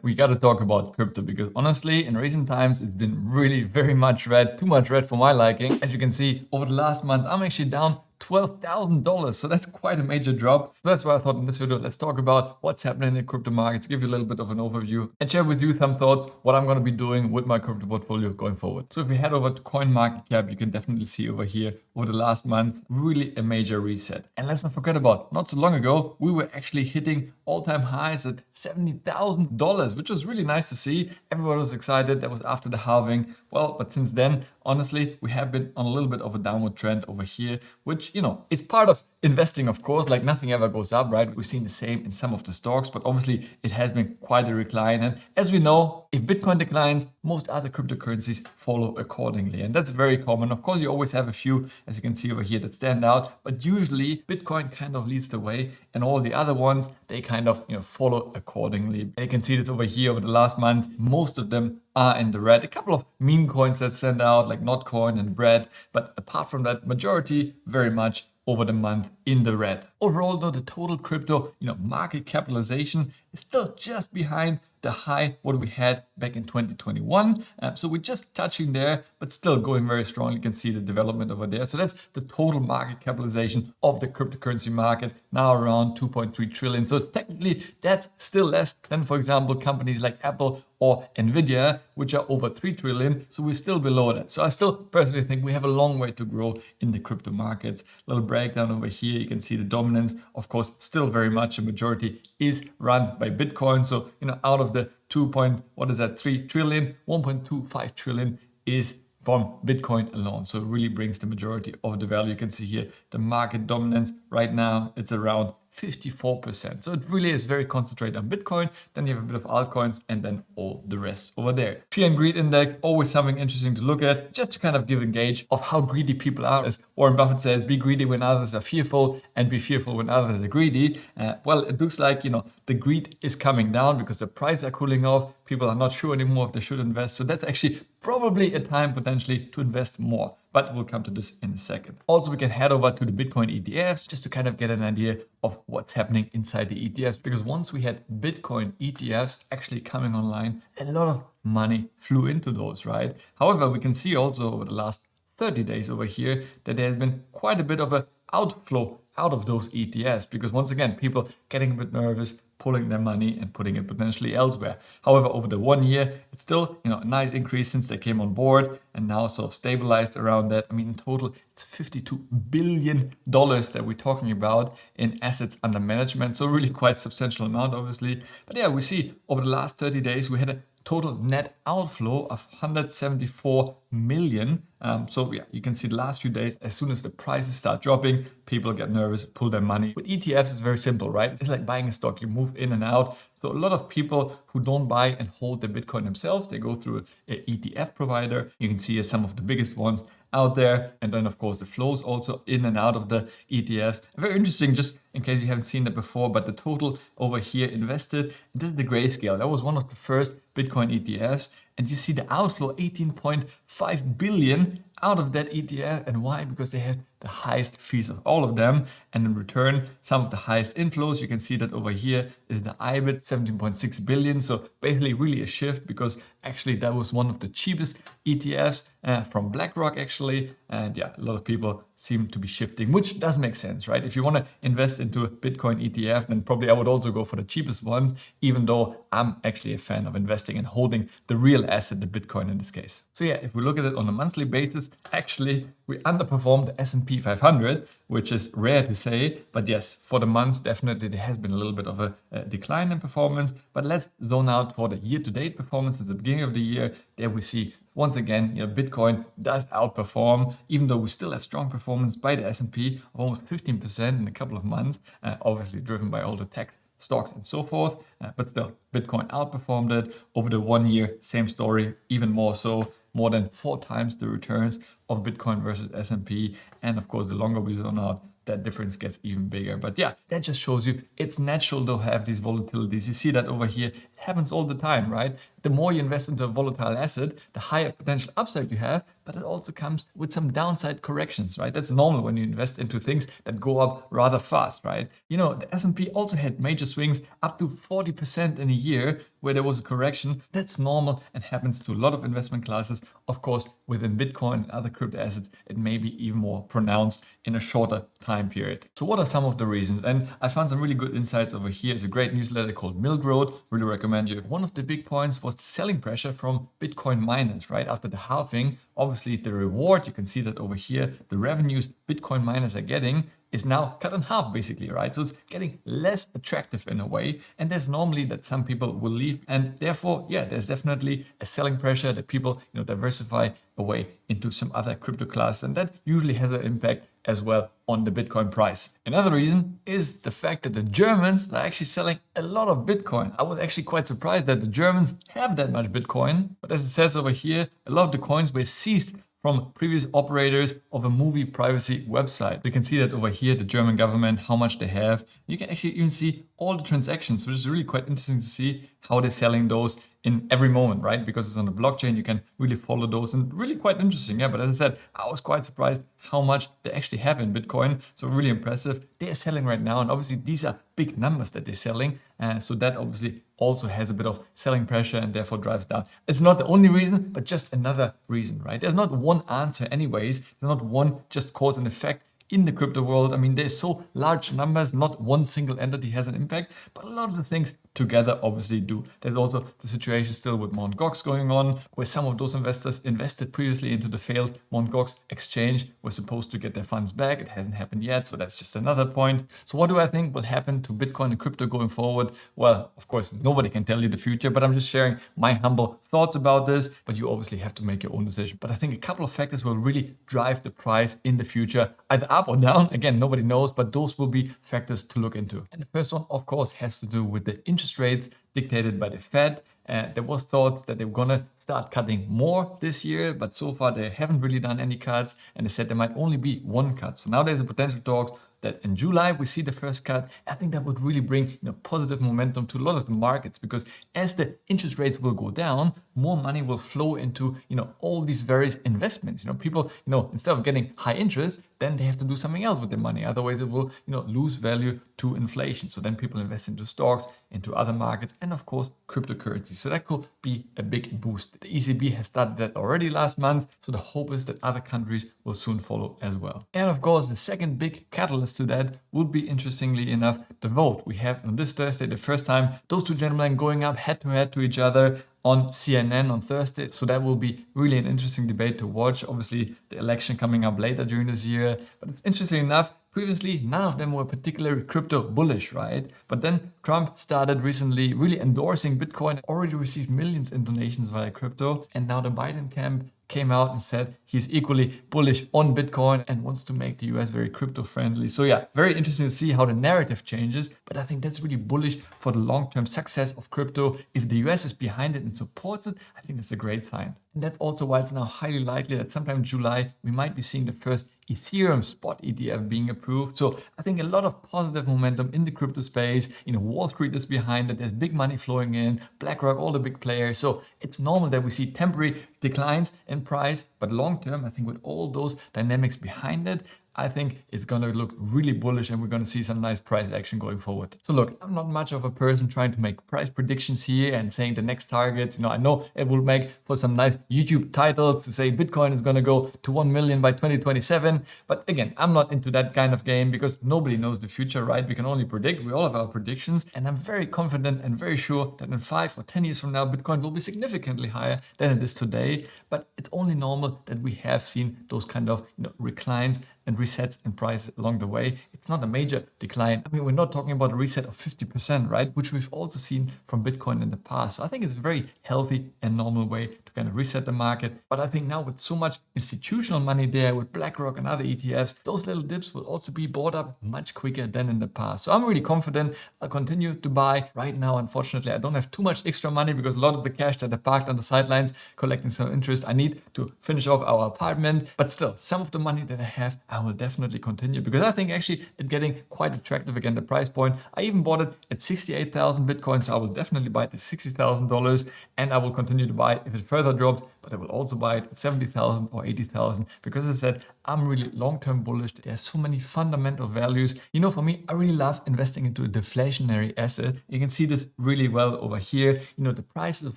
We got to talk about crypto because honestly, in recent times, it's been really very much red, too much red for my liking. As you can see, over the last month, I'm actually down $12,000. So that's quite a major drop. So that's why I thought in this video, let's talk about what's happening in crypto markets, give you a little bit of an overview and share with you some thoughts, what I'm going to be doing with my crypto portfolio going forward. So if we head over to CoinMarketCap, you can definitely see over here, over the last month, really a major reset. And let's not forget about, not so long ago, we were actually hitting all-time highs at $70,000, which was really nice to see. Everyone was excited. That was after the halving. Well, but since then, honestly, we have been on a little bit of a downward trend over here, which, is part of investing, of course, like nothing ever goes up, right? We've seen the same in some of the stocks, but obviously it has been quite a decline. And as we know, if Bitcoin declines, most other cryptocurrencies follow accordingly. And that's very common. Of course, you always have a few, as you can see over here, that stand out, but usually Bitcoin kind of leads the way and all the other ones, they kind of, follow accordingly. And you can see this over here over the last month, most of them are in the red. A couple of meme coins that stand out like Notcoin and Bread, but apart from that, majority very much over the month in the red. Overall though, the total crypto, market capitalization is still just behind the high what we had back in 2021. So we're just touching there, but still going very strong. You can see the development over there. So that's the total market capitalization of the cryptocurrency market, now around 2.3 trillion. So technically that's still less than, for example, companies like Apple or Nvidia, which are over 3 trillion. So we're still below that. So I still personally think we have a long way to grow in the crypto markets. Little breakdown over here. You can see the dominance, of course, still very much a majority is run by Bitcoin. So, out of the 3 trillion, 1.25 trillion is from Bitcoin alone. So it really brings the majority of the value. You can see here the market dominance right now, it's around 54%. So it really is very concentrated on Bitcoin. Then you have a bit of altcoins and then all the rest over there. Fear and greed index, always something interesting to look at, just to kind of give a gauge of how greedy people are. As Warren Buffett says, be greedy when others are fearful and be fearful when others are greedy. Well, it looks like, the greed is coming down because the prices are cooling off. People are not sure anymore if they should invest. So that's actually probably a time potentially to invest more. But we'll come to this in a second. Also, we can head over to the Bitcoin ETFs just to kind of get an idea of what's happening inside the ETFs. Because once we had Bitcoin ETFs actually coming online, a lot of money flew into those, right? However, we can see also over the last 30 days over here that there has been quite a bit of an outflow out of those ETFs because once again, people getting a bit nervous, pulling their money and putting it potentially elsewhere. However, over the 1 year, it's still a nice increase since they came on board and now sort of stabilized around that. I mean, in total, it's $52 billion that we're talking about in assets under management. So really quite substantial amount, obviously. But yeah, we see over the last 30 days, we had a total net outflow of 174 million. So yeah, you can see the last few days, as soon as the prices start dropping, people get nervous, pull their money. With ETFs, it's very simple, right? It's like buying a stock, you move in and out. So a lot of people who don't buy and hold their Bitcoin themselves, they go through an ETF provider. You can see here some of the biggest ones out there. And then of course the flows also in and out of the ETFs. Very interesting, just in case you haven't seen that before, but the total over here invested, this is the grayscale. That was one of the first Bitcoin ETFs. And you see the outflow, 18.5 billion out of that ETF. And why? Because they had the highest fees of all of them. And in return, some of the highest inflows. You can see that over here is the IBIT, 17.6 billion. So basically really a shift because actually that was one of the cheapest ETFs from BlackRock actually. And yeah, a lot of people seem to be shifting, which does make sense, right? If you want to invest into a Bitcoin ETF, then probably I would also go for the cheapest ones, even though I'm actually a fan of investing and holding the real asset, the Bitcoin in this case. So yeah, if we look at it on a monthly basis, actually we underperformed the S&P 500, which is rare to say, but yes, for the months, definitely there has been a little bit of a decline in performance. But let's zone out for the year-to-date performance at the beginning of the year. There we see once again, Bitcoin does outperform, even though we still have strong performance by the S&P of almost 15% in a couple of months, obviously driven by all the tech stocks and so forth. But still, Bitcoin outperformed it over the 1 year. Same story, even more so, more than 4 times the returns of Bitcoin versus S&P. And of course, the longer we zone out, that difference gets even bigger. But yeah, that just shows you it's natural to have these volatilities. You see that over here. It happens all the time, right? the more you invest into a volatile asset, the higher potential upside you have, but it also comes with some downside corrections, right? That's normal when you invest into things that go up rather fast, right? You know, the S&P also had major swings up to 40% in a year where there was a correction. That's normal and happens to a lot of investment classes. Of course, within Bitcoin and other crypto assets, it may be even more pronounced in a shorter time period. So what are some of the reasons? And I found some really good insights over here. It's a great newsletter called Milk Road. Really recommend you. One of the big points was the selling pressure from Bitcoin miners, right? After the halving, obviously the reward, you can see that over here, the revenues Bitcoin miners are getting is now cut in half basically, right? So it's getting less attractive in a way. And there's normally that some people will leave. And therefore, yeah, there's definitely a selling pressure that people, diversify away into some other crypto class. And that usually has an impact as well on the Bitcoin price. Another reason is the fact that the Germans are actually selling a lot of Bitcoin. I was actually quite surprised that the Germans have that much Bitcoin. But as it says over here, a lot of the coins were seized from previous operators of a movie privacy website. You can see that over here, the German government, how much they have. You can actually even see all the transactions, which is really quite interesting to see how they're selling those in every moment, right? Because it's on the blockchain, you can really follow those and really quite interesting. Yeah, but as I said, I was quite surprised how much they actually have in Bitcoin. So really impressive. They are selling right now. And obviously these are big numbers that they're selling. So that obviously also has a bit of selling pressure and therefore drives down. It's not the only reason, but just another reason, right? There's not one answer anyways. There's not one just cause and effect in the crypto world. I mean, there's so large numbers, not one single entity has an impact, but a lot of the things together obviously do. There's also the situation still with Mt. Gox going on, where some of those investors invested previously into the failed Mt. Gox exchange were supposed to get their funds back. It hasn't happened yet, so that's just another point. So what do I think will happen to Bitcoin and crypto going forward? Well, of course, nobody can tell you the future, but I'm just sharing my humble thoughts about this, but you obviously have to make your own decision. But I think a couple of factors will really drive the price in the future, either up or down. Again, nobody knows, but those will be factors to look into. And the first one, of course, has to do with the interest rates dictated by the Fed. There was thoughts that they were gonna start cutting more this year, but so far they haven't really done any cuts, and they said there might only be one cut. So now there's a potential talks that in July we see the first cut. I think that would really bring positive momentum to a lot of the markets, because as the interest rates will go down, more money will flow into all these various investments. People instead of getting high interest, then they have to do something else with their money. Otherwise, it will lose value to inflation. So then people invest into stocks, into other markets, and of course cryptocurrency. So that could be a big boost. The ECB has started that already last month. So the hope is that other countries will soon follow as well. And of course, the second big catalyst to that would be, interestingly enough, the vote. We have on this Thursday the first time those two gentlemen going up head to each other on CNN on Thursday. So that will be really an interesting debate to watch. Obviously, the election coming up later during this year. But it's interesting enough, previously, none of them were particularly crypto bullish, right? But then Trump started recently really endorsing Bitcoin, already received millions in donations via crypto. And now the Biden camp came out and said he's equally bullish on Bitcoin and wants to make the US very crypto friendly. So yeah, very interesting to see how the narrative changes, but I think that's really bullish for the long-term success of crypto. If the US is behind it and supports it, I think that's a great sign. And that's also why it's now highly likely that sometime in July, we might be seeing the first Ethereum spot ETF being approved. So I think a lot of positive momentum in the crypto space. Wall Street is behind it. There's big money flowing in, BlackRock, all the big players. So it's normal that we see temporary declines in price, but long term, I think with all those dynamics behind it, I think it's going to look really bullish and we're going to see some nice price action going forward. So look, I'm not much of a person trying to make price predictions here and saying the next targets. I know it will make for some nice YouTube titles to say Bitcoin is going to go to 1 million by 2027. But again, I'm not into that kind of game because nobody knows the future, right? We can only predict. We all have our predictions. And I'm very confident and very sure that in 5 or 10 years from now, Bitcoin will be significantly higher than it is today. But it's only normal that we have seen those kind of reclines and resets in price along the way. It's not a major decline. I mean, we're not talking about a reset of 50%, right? Which we've also seen from Bitcoin in the past. So I think it's a very healthy and normal way to kind of reset the market. But I think now with so much institutional money there, with BlackRock and other ETFs, those little dips will also be bought up much quicker than in the past. So I'm really confident I'll continue to buy. Right now, unfortunately, I don't have too much extra money because a lot of the cash that I parked on the sidelines collecting some interest, I need to finish off our apartment. But still, some of the money that I have, I I will definitely continue because I think actually it's getting quite attractive again, the price point. I even bought it at 68,000 Bitcoin, so I will definitely buy it at $60,000 and I will continue to buy it if it further drops, but I will also buy it at 70,000 or 80,000 because as I said, I'm really long-term bullish. There's so many fundamental values. You know, for me, I really love investing into a deflationary asset. You can see this really well over here. You know, the prices of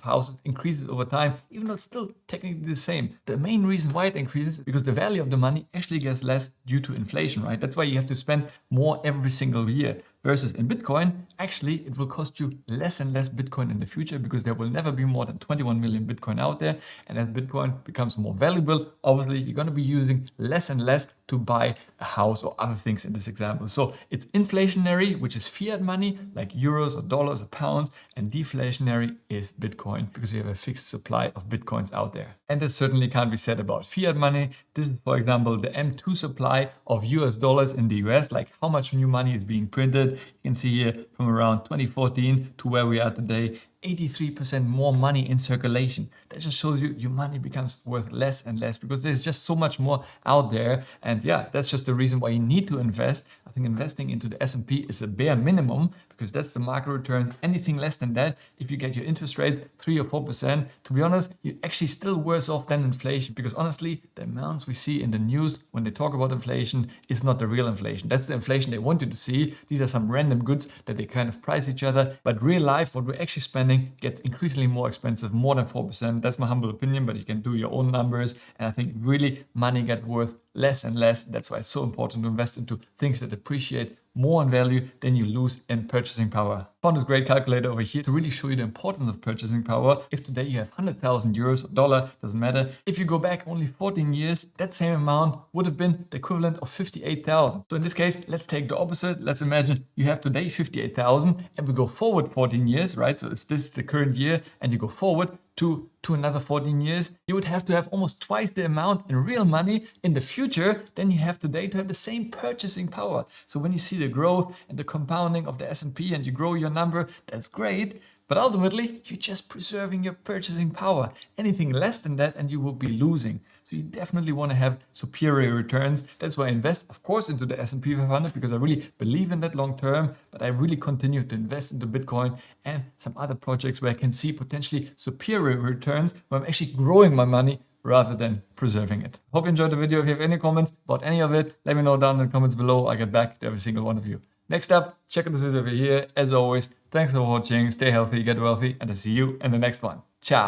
houses increases over time, even though it's still technically the same. The main reason why it increases is because the value of the money actually gets less due to inflation, right? That's why you have to spend more every single year. Versus in Bitcoin, actually, it will cost you less and less Bitcoin in the future because there will never be more than 21 million Bitcoin out there. And as Bitcoin becomes more valuable, obviously, you're going to be using less and less to buy a house or other things in this example. So it's inflationary, which is fiat money, like euros or dollars or pounds, and deflationary is Bitcoin because you have a fixed supply of Bitcoins out there. And this certainly can't be said about fiat money. This is, for example, the M2 supply of US dollars in the US, like how much new money is being printed. You can see here from around 2014 to where we are today, 83% more money in circulation. That just shows you your money becomes worth less and less because there's just so much more out there. And yeah, that's just the reason why you need to invest. I think investing into the S&P is a bare minimum because that's the market return. Anything less than that, if you get your interest rate 3 or 4%, to be honest, you're actually still worse off than inflation because honestly, the amounts we see in the news when they talk about inflation is not the real inflation. That's the inflation they want you to see. These are some random goods that they kind of price each other. But real life, what we're actually spending gets increasingly more expensive, more than 4%. That's my humble opinion, but you can do your own numbers. And I think really money gets worth less and less. That's why it's so important to invest into things that appreciate more in value than you lose in purchasing power. I found this great calculator over here to really show you the importance of purchasing power. If today you have 100,000 euros or dollar, doesn't matter. If you go back only 14 years, that same amount would have been the equivalent of 58,000. So in this case, let's take the opposite. Let's imagine you have today 58,000 and we go forward 14 years, right? So this is the current year and you go forward to another 14 years, you would have to have almost twice the amount in real money in the future than you have today to have the same purchasing power. So when you see the growth and the compounding of the S&P and you grow your number, that's great. But ultimately, you're just preserving your purchasing power. Anything less than that and you will be losing. So you definitely want to have superior returns. That's why I invest, of course, into the S&P 500 because I really believe in that long term. But I really continue to invest into Bitcoin and some other projects where I can see potentially superior returns, where I'm actually growing my money rather than preserving it. Hope you enjoyed the video. If you have any comments about any of it, let me know down in the comments below. I get back to every single one of you. Next up, check out this video over here. As always, thanks for watching. Stay healthy, get wealthy, and I'll see you in the next one. Ciao.